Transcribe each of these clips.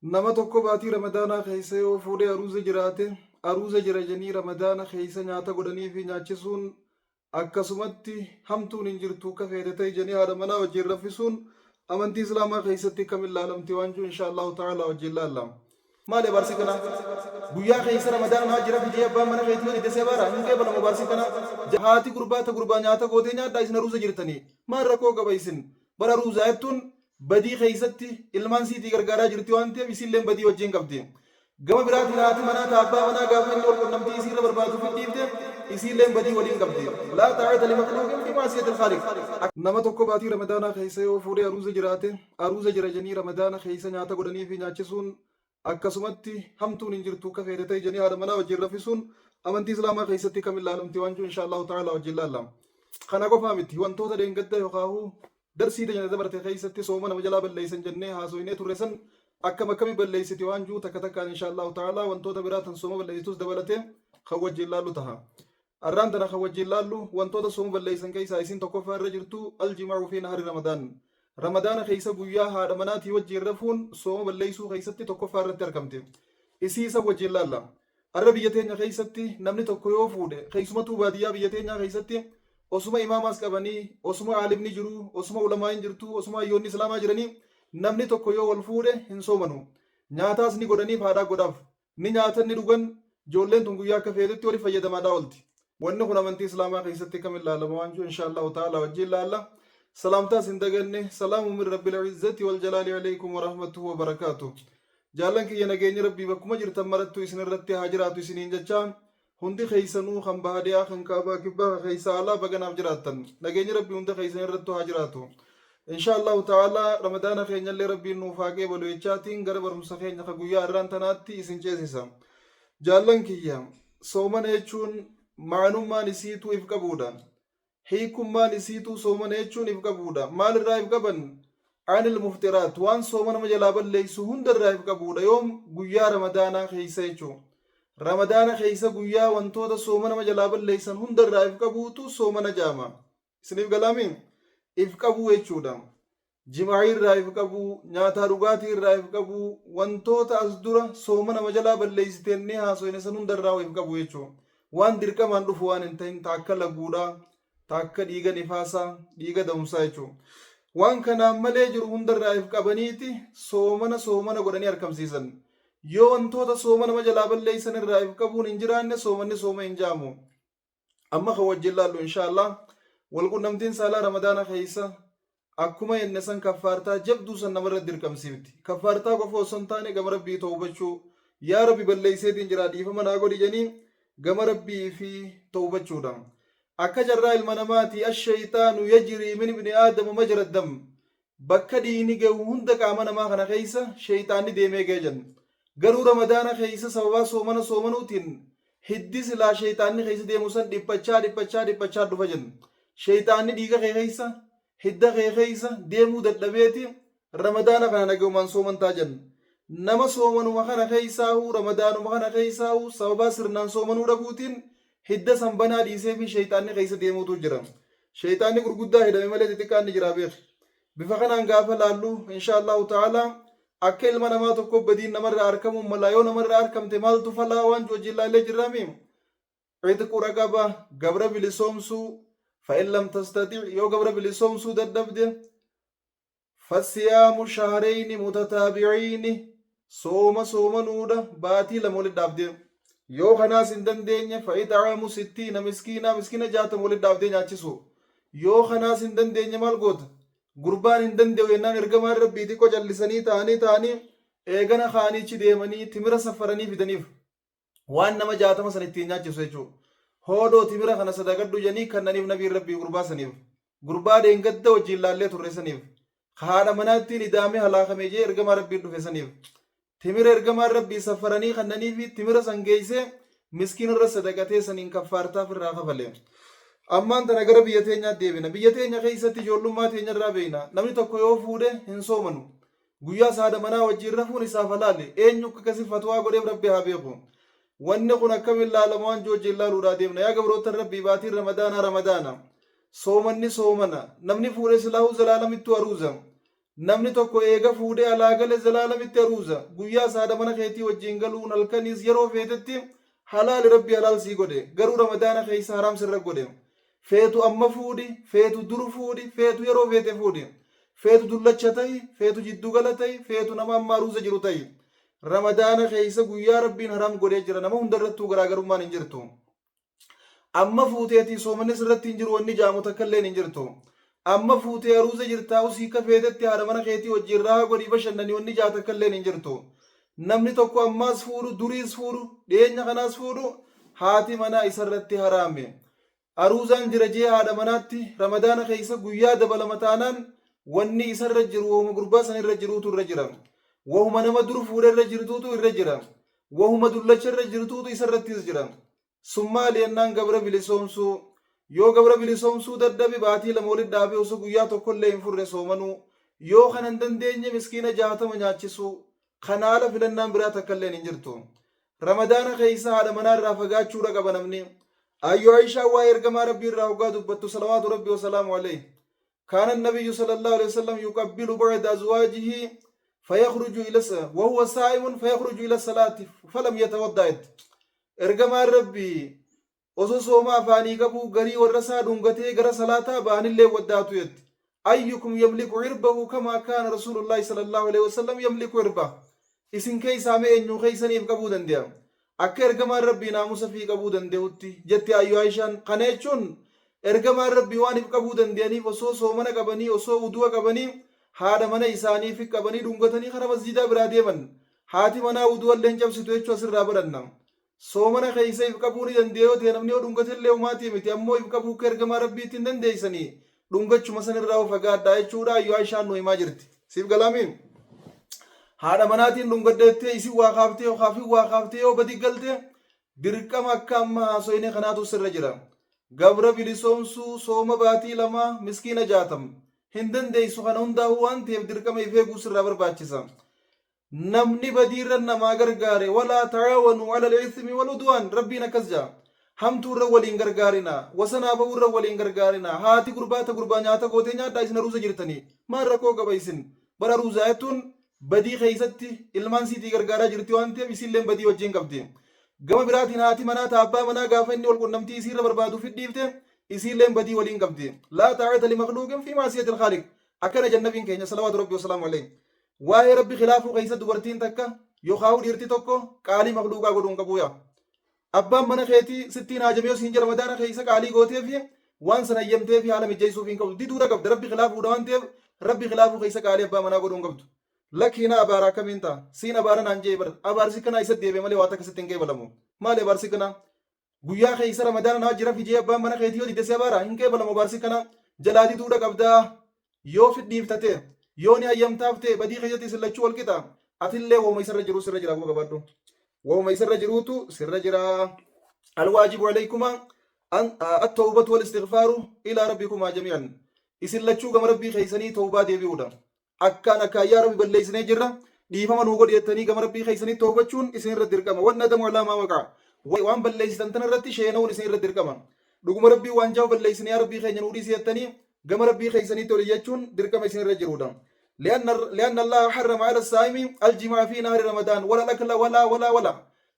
Nama tokko baatii ramadaanaa keessa yoo fuudhee aruuza jiraate aruuza jira janii ramadaana keessa nyaata godhanii fi nyaachisuun akkasumatti hamtuun hin jirtu akka feete ta'e janii haadha manaa wajjin raffisuun amantii islaamaa keessatti kam ilaalamti waan jiru inshaallahu ta'ala wajjin laallama. Maali abaarsi kana guyyaa keessa ramadaanaa jira fidee abbaan mana keetii waliin desee baara hin qeebalamu abaarsi kana haati gurbaata gurbaa nyaata gootee nyaadhaa isin aruuza jirtanii maal rakkoo qaba isin bara aruuzaa jettuun badii keessatti ilmaan siitii gargaaraa jirti waan ta'eef isilleen badii wajjin qabdi. Gama biraatiin haati manaa taabbaa manaa gaafa inni ol qunnamtii isiirra barbaadu fidhiifte isilleen badii waliin qabdi. Laa taa'ata li maqluuqin fi maasiyatil khaaliq. Nama tokko baatii ramadaanaa keessa yoo fuudhee aruuza jiraate aruuza jira janii ramadaana keessa nyaata godhanii fi nyaachisuun akkasumatti hamtuun hin jirtu akka feete ta'e janii haadha manaa wajjin raffisuun amantii islaamaa keessatti kam ilaalamti waan jiru inshaallahu ta'ala wajjin laallama. Kana qofaa miti wantoota deengadda yookaan darsii tajaajila dabarte keessatti sooma nama jalaa balleessan jennee haasoinee turre san akkami balleessiti waan jiru takka takkaan inshaallahu ta'ala wantoota biraatan sooma balleessitus dabalatee kan wajjin laallu taha. Arraan tana kan wajjin laallu wantoota sooma balleessan keessaa isin tokkoffaa irra jirtu aljimaa'uu fi nahari ramadaan. Ramadaana keessa guyyaa haadha manaatii wajjin rafuun sooma balleessuu keessatti tokkoffaa irratti argamte. Isii isa wajjin laalla. Arra biyya teenya keessatti namni tokko yoo fuudhe keessumattuu baadiyyaa biyya teenyaa keessatti osuma imaamaas qabanii osuma aalimni jiru osuma ulamaa hin jirtu osuma hayyoonni islaamaa jiranii namni tokko yoo wal fuudhe hin soomanu. Nyaataas ni godhaniif haadhaa godhaaf ni nyaatan ni dhugan ijoolleen tun guyyaa akka feetetti wali fayyadamaadhaa oolti. Wanni kun amantii islaamaa keessatti kam ilaalama waan jiru inshaallahu ta'ala wajjin laalla. سلامتا سندگنه سلام من رب العزة والجلال عليكم ورحمته وبركاته جالن کی نگینی ربی بکما جرتم مرتو اسن رتی حاجراتو اسنین جچان هندی خیسنو خم بهادیا خن کعبہ کبا خیسا الا بگناب جراتن نگینی ربی هند خیسن رتو حاجراتو ان شاء الله تعالى رمضان خین ل ربی نو فاگے بولو اچاتین گر ور مسخین خگویا اران تناتی اسن چیسا جالن کیا سومن اچون معلومان اسیتو افقبودان hiikummaan isiituu soomana jechuun if qabuudha. Maal irraa if qaban? Anil muftiraat waan soomana nama jalaa balleessu hunda irraa if qabuudha. Yoom guyyaa ramadaanaa keessa jechuudha. Ramadaana keessa guyyaa wantoota soomana nama jalaa balleessan hunda irraa if qabuutu soomana jaama. Isiniif galaami if qabuu jechuudha. Jimaa'ii irraa if qabuu, nyaataa dhugaatii irraa if qabuu, wantoota as dura soomana nama jalaa balleessiteen ni haasofne san hunda irraa if qabuu jechuudha. Waan dirqamaan dhufu waan hin ta'in taakka laguudha. Takka dhiiga nifaasaa dhiiga da'umsaa jechuudha. Waan kanaan malee jiru hundarraa if qabaniiti soomana godhanii argamsiisan. Yoo wantoota sooma nama jalaa balleessan irraa if qabuun hin jiraanne soomanni sooma hin jaamu. Amma kan wajjin laallu inshaallah walqunnamtiin saalaa ramadaana keessa akkuma jenne san kaffaartaa jabduu san namarra dirqamsiifti. Kaffaartaa qofa osoo hin taane gama rabbii ta'uu hubachuu yaa rabbi balleesseetiin jira dhiifama naa godhi jedhanii gama rabbii fi ta'uu hubachuudha. Akka jarraa ilma namaati ashayxaanu yajrii min ibni aadama majra dam bakka dhiigni gahu hunda qaama namaa kana keessa shayxaanni deemee ga'e jenna. Garuu ramadaana keessa sababaa soomanuutiin hiddi silaa shayxaanni keessa deemu san dhiphachaa dhufa jenna. Shayxaanni dhiiga kee keessa hidda kee keessa deemuu dadhabeeti ramadaana kana nagahumaan soomantaa jenna. Nama soomanuma kana keessaahuu ramadaanuma kana keessaahuu sababaa sirnaan soomanuu dhabuutiin hidda sanbanaa dhiisee fi shayxaanni keessa deemuutu jira. Shayxaanni gurguddaa hidhame malee xixiqqaan ni jira beek. Bifa kanaan gaafa laallu inshaallahu ta'ala akka ilma namaa tokko badiin namarraa argamu mala yoo namarraa argamte maaltu falaa waan wajjin laallee jirrami. Cidqu raqaba gabra bilisoomsuu fa'in lam tastati' yoo gabra bilisoomsuu dadhabde fasiyaamu shahrayni mutataabi'iini soomanuudha baatii lama walitti dhaabde. Yoo kanaas hin dandeenye fa'idaamu sittiina miskiina jaatama walitti dhaabdee nyaachisu. Yoo kanaas hin dandeenye maal goota? Gurbaan hin danda'u yennaan ergamaan rabbii xiqqoo callisanii ta'anii eegana kaaniichi deemanii timira safaranii fidaniif waan nama jaatama san ittiin nyaachisu jechuudha. Hoodoo timira kana sadaqadhu jedhanii kannaniif nabiin rabbii gurbaa saniif. Gurbaa deengadda wajjin laallee turre saniif. Haadha manaattiin idaamee halaakamee jee ergamaa rabbiin dhufe saniif. Timira ergamaan rabbii safaranii kannanii fi timira san geessee miskiinarra sadaqatee saniin kaffaartaaf irraa kafale. Ammaan tana gara biyya teenyaatti deebina. Biyya teenya keessatti ijoollummaa teenya irraa beekna. Namni tokko yoo fuudhe hin soomanu. Guyyaa haadha manaa wajjin rafuun isaaf halaale. Eenyu akkasii fatwaa godheef rabbi haa beeku. Wanni kun akkamiin laalamu waan wajjin laaluudhaa deemna. Yaa gabroota rabbii baatiin ramadaana. Soomanni soomana. Namni fuudhe silaahuu zalaalamittu aruuza. namni tokko eega fuudhee alaa gale zalaalamitti aruuza guyyaa saada mana keetii wajjin galuun halkanis yeroo feetetti halaali rabbi halaal sii godhe garuu ramadaana keessa haraam sirra godhe feetu amma fuudhi feetu dur fuudhi feetu yeroo feete fuudhi feetu dullacha ta'i feetu jiddugala ta'i feetu nama amma aruuza jiru ta'i ramadaana keessa guyyaa rabbiin haraam godhee jira nama hundarrattuu garaagarummaan hin jirtu amma fuuteetii soomannis irratti hin jiru wanni jaamu takka illee hin jirtu amma fuutee aruuza jirtaa usii ka feetetti haadha mana keetii wajjin raha godhii bashannanii wanni jaa takka illee hin jirtu namni tokko ammaas fuudhu duriis fuudhu dhiyeenya kanaas fuudhu haati manaa isarratti haraame aruuzaan jira jee haadha manaatti ramadaana keessa guyyaa dabalama taanaan wanni isarra jiru wahuma gurbaa san irra jiruutu irra jira wahuma nama dur fuudhe irra jirtuutu irra jira wahuma dullacha irra jirtuutu isarrattis jira summaali ennaan gabra bilisoomsuu yoo gabra bilisoomsuu dadhabe baatii lama walitti dhaabee osoo guyyaa tokkollee hin furre soomanuu yoo kana hin dandeenye miskiina 60 nyaachisuu kanaala filannaan biraa takkallee hin jirtu ramadaana keessa haadha manaa irraa fagaachuudha qaba namni ayyo aishaa waa ergamaa rabbii irraa hoggaa dubbattu salawaatu rabbi wasalaamu alayhi kaana nabiyyu sallallahu alayhi wasallam yuqabbilu ba'da azwaajihi fayakhruju ila وهو صائم فيخرج الى الصلاه فلم يتوضا ergamaa rabbii osoo sooma afaanii qabu garii warra isaa dhungatee gara salaataa ba'anillee waddaatu yetti ayyukum yamliku irbahu kamaa kaana rasuulullaahi sallallahu alaihi wasallam yamliku irba isin keeysaa mee eenyu keeysaniif qabuu dande'a akka ergamaan rabbii naamusa fi qabuu danda'utti jetti ayyu aishaan kana jechuun ergamaan rabbii waan if qabuu danda'aniif osoo soomana qabanii osoo udu'a qabanii haadha mana isaaniif qabanii dhungatanii kara masjidaa biraa deeman haati manaa udu'allee cabsitu jechuu asirraa baranna soomana keeysa if qabuu ni dandeeyoo ta'e namni yoo dhungatillee umaatii miti ammoo if qabuu akka ergamaa rabbiitti hin dandeeysanii dhungachuma sanirraa of fagaadhaa jechuudha ayyu aishaan nu himaa jirti siif galaamiin haadha manaatiin dhungaddeettee isin waa kaaftee yookaafin waa kaaftee yoo badi galtee dirqama akka amma haasoyne kanaatu sirra jira gabra bilisoomsuu sooma baatii lama miskiina 60 hin dandeeysu kana hundaa'u waan ta'eef dirqama if eeguu sirraa barbaachisa namni badiirra namaa gargaare walaa ta'aawanuu ala al-ithmi wal udwaan rabbiin akkas jaa hamtuurra waliin gargaarina wasanaa ba'uurra waliin gargaarina haati gurbaata gurbaa nyaata gootee nyaadhaa isin aruuza jirtanii maan rakkoo qaba isin bara aruuzaa jettuun badii keeysatti ilmaan siitii gargaaraa jirti waan ta'eef isinleen badii wajjin qabdi gama biraatiin haati manaa taabbaa manaa gaafa inni walqunnamtii isiirra barbaaduuf dhiifte isinleen badii waliin qabdi laa taa'ata limakhluuqin fi maasiyati alkhaaliq akkana jannabiin keenya salawaatu rabbi wasalaamu alayhi waa'ee rabbi khilaafuu keeysa dubartiin takka yookaan dhiirti tokko qaalii makhluuqaa godhuun qabu yaa abbaan mana keetii sittiin haajamee siin jira ramadaana keeysa qaalii gooteef waan sana hayyamteef haala mijjeessuuf hin qabdu diduudha qabda rabbi khilaafuudha waan ta'eef rabbi khilaafuu keeysa qaalii abbaa manaa godhuun qabdu lakkiina abaara akkamiin ta'a siin abaara naan jee bar abaarsi kanaa isa deebe malee waa takka sitti hin qeebalamu maali abaarsi kanaa guyyaa keeysa ramadaana naa jira fijee abbaan mana keetii yoo didesee abaara hin qeebalamu abaarsi kanaa jalaa diduudha qabdaa yoo fidhiiftate yoo ni hayyamtaaf ta'e badii keessatti sillachuu wal qixa atillee wooma isarra jiru sirra jira gabadhu wooma isarra jiruutu sirra jira alwaajibu alaykuma at-tawbatu wal istighfaaru ila rabbikuma jami'an isin lachuu gama rabbii keeysanii tawbaa deebi'uudha akkaan akka yaa rabbi balleessinee jirra dhiifama nuu godhi jettanii gama rabbii keeysanii tawbachuun isin irra dirqama wanna damu alaa maa waqaa waan balleessitan tan irratti sheena'uun isin irra dirqama dhuguma rabbii waan jaa'u balleessinee yaa rabbii keenya nuu dhiisi jettanii gama ربي خيسني تولي يجون دركم يسين رجرودا لأن الله حرم على الصائم الجماع في نهار رمضان ولا الأكل ولا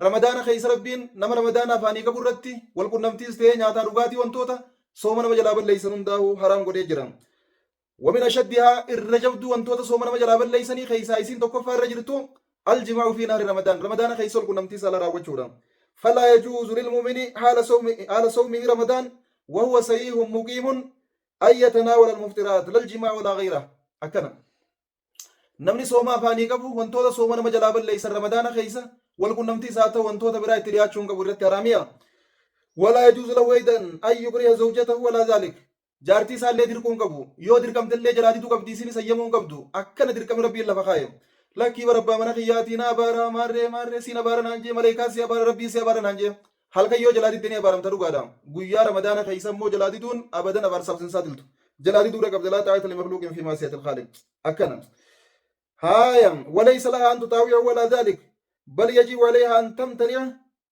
رمضان خيس ربين نما رمضان فاني كبرتي والكون نمتيز تي نياتا رغاتي وانتوتا صومنا مجلاب ليس ننداه حرام قد يجرم ومن أشدها الرجبد وانتوتا صومنا مجلاب ليسني خيسا يسين تكفى الرجلتو الجماع في نهار رمضان خيس والكون نمتيز على راوجودا فلا يجوز للمؤمن حال صومه رمضان وهو صحيح مقيم أن يتناول المفطرات للجماع ولا غيره أكنا نمني صوما فاني قبو وانتودا صوما مجلاب ليس رمضان خيسا والكن نمتي ساتا وانتودا براي تريات شونك برت راميا ولا يجوز له أيضا أن يكره زوجته ولا ذلك جارتي سالي دركون قبو يو دركم تلي جلادي تو قبدي سيني سيمون قبدو أكنا دركم ربي الله فخايم لكي وربا من خياتنا بارا ماري سينا بارا نانجي ملائكة سيا بارا ربي سيا بارا نانجي halka yoo jalaadi dini abaram taru gaadam guyyaa ramadaana keeysa immoo jalaadi duun abadan abaar sabsinsaa tiltu jalaadi duudha qabda laa taa'ata limakhluuqin fi maasiyati alkhaaliq akkana haayam walaysa laha an tutaawica walaa dhalik bal yajibu alayha an tamtani'a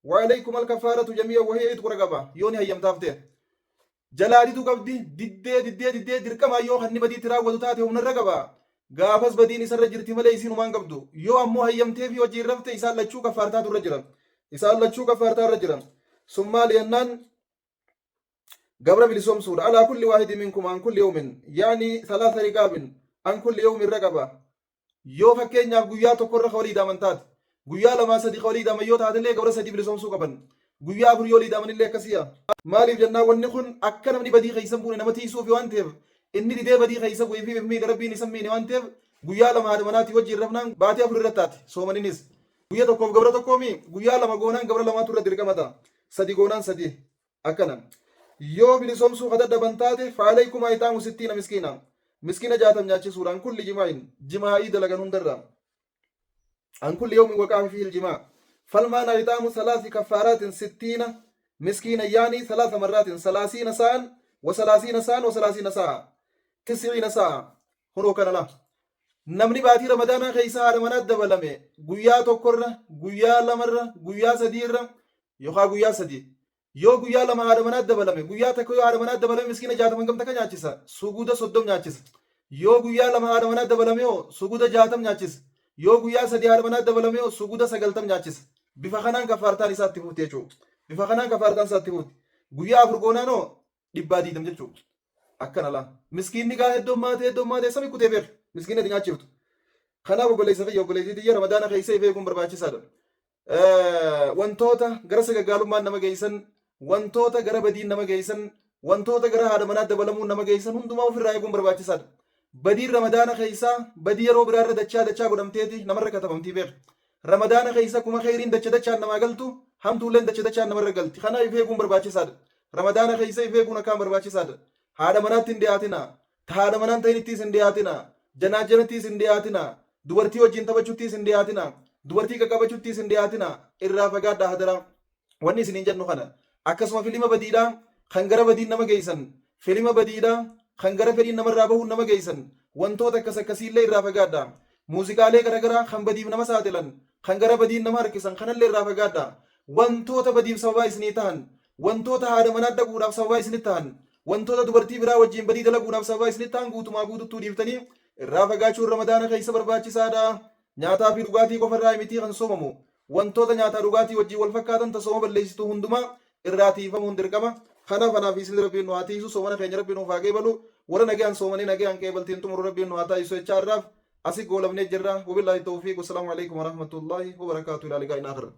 wa alaykum alkafaaratu jamii'a wahiya idku raqaba yooni hayyamtaaf ta'e jalaaditu qabdi diddee dirqama yoo hanni badiitti raawwatu taate humnarra qaba gaafas badiin isarra jirti malee isin humaan qabdu yoo ammoo hayyamtee fi wajjiin rafte isaan lachuu kafaartaatu irra jira isaan lachuu kafaartaa irra jira sun maali yennaan قبل بلسوم سورة على كل واحد منكم عن كل يوم يعني 3 رقاب عن كل يوم رقبة يو فكين ياب قويا تقر خولي دامن تات قويا لما صديق خولي دامن يو تات اللي قبل سدي بلسوم سو قبن قويا أبر يولي دامن اللي كسيا مالي جنة ونخن أكنا من بدي خيسم بوني نمتي سو في وانتف إني دي بدي خيسم بوي في مي ربي نسميني وانتف قويا لما هذا مناتي وجه رفنا باتي أبر رتات سو منينيس قويا تقوم قبل تقومي قويا لما قونان قبل لما تورد دركمتا سدي قونان سدي أكنا yoo bilisoomsuu kadadhaban taate faalaykum aytaamu 60 miskiina miskiina 60 nyaachisuudha an kulli jimaa'in jimaa'ii dalagan hundarra an kulli yawmin waqaa fihi aljimaa falmaan aytaamu 3 kafaaraatin 60 miskiina yaani 3 marratin 30 sa'an و30 ساعة و30 ساعة 90 ساعة هنو كان لا namni baatii ramadaanaa keessa haadha manaa dabalame guyyaa tokkorra guyyaa lamarra guyyaa sadiirra yookaan guyyaa sadii yoo guyyaa lama haadha manaa dabalame guyyaa tokko yoo haadha manaa dabalame miskiina 60 gamta ka nyaachisa suguda 30 nyaachisa yoo guyyaa lama haadha manaa dabalame suguda 60 nyaachisa yoo guyyaa sadii haadha manaa dabalame suguda 90 nyaachisa bifa kanaan kafaartaan isaatti fuute jechuudha bifa kanaan kafaartaan isaatti fuute guyyaa afur goonaanoo dhibbaa diidam jechuudha akkana laa miskiinni gaa heddommaatee sami kutee beeku miskiina di nyaachiftu kanaaf obboleessa fi obboleettii xiyya ramadaana keessa ifeeguun barbaachisaadha wantoota gara sagagaalummaan nama geessan wantoota gara badiin nama geessan wantoota gara haadha manaa dabalamuun nama geessan hundumaa ofirraa eeguun barbaachisaadha badiin ramadaana keessa badii yeroo biraarra dachaa godhamteeti namarra katabamtii beeku ramadaana keessa kuma khayriin dachaan namaa galtu hamtuulleen dachaan namarra galti kanaaf ifeeguun barbaachisaadha ramadaana keessa ifeeguun akkaan barbaachisaadha haadha manaatti hin dhiyaatina haadha manaan ta'inittiis hin dhiyaatina janaajanattiis hin dhiyaatina dubartii wajjin taphachuuttiis hin dhiyaatina dubartii qaqqabachuuttiis hin dhiyaatina irraa fagaadhaa hadara wanni isin hin jennu kana akkasuma filima badiidhaa kan gara badiin nama geessan filima badiidhaa kan gara fedhiin namarraa bahuun nama geessan wantoota akkasiillee irraa fagaadhaa muuziqaalee garaagaraa kan badiif nama saaxilan kan gara badiin nama harkisan kanallee irraa fagaadhaa wantoota badiif sababaa isinii ta'an wantoota haadha manaa dhaquudhaaf sababaa isinii ta'an wantoota dubartii biraa wajjin badii dalaguudhaaf sababaa isinii ta'an guutumaa guututtuu dhiiftanii irraa fagaachuun ramadaana keessa barbaachisaadha nyaataa fi dhugaatii qofarraa miti kan soomamu wantoota nyaataa dhugaatii wajjin wal fakkaatan tasooma balleessituu hundumaa irraa tiifamuun dirqama kanaaf isin rabbiin nu haa tiisu soomana keenya rabbiin nuuf haa qeebalu warra nagaan soomanii nagaan qeebaltiin xumuru rabbiin nu haa taasisu jechaa irraaf asii goolabnee jirra wabillaahi tawfiiq wassalaamu alaikum warahmatullaahi wabarakaatu ilaa liqaa inaakhira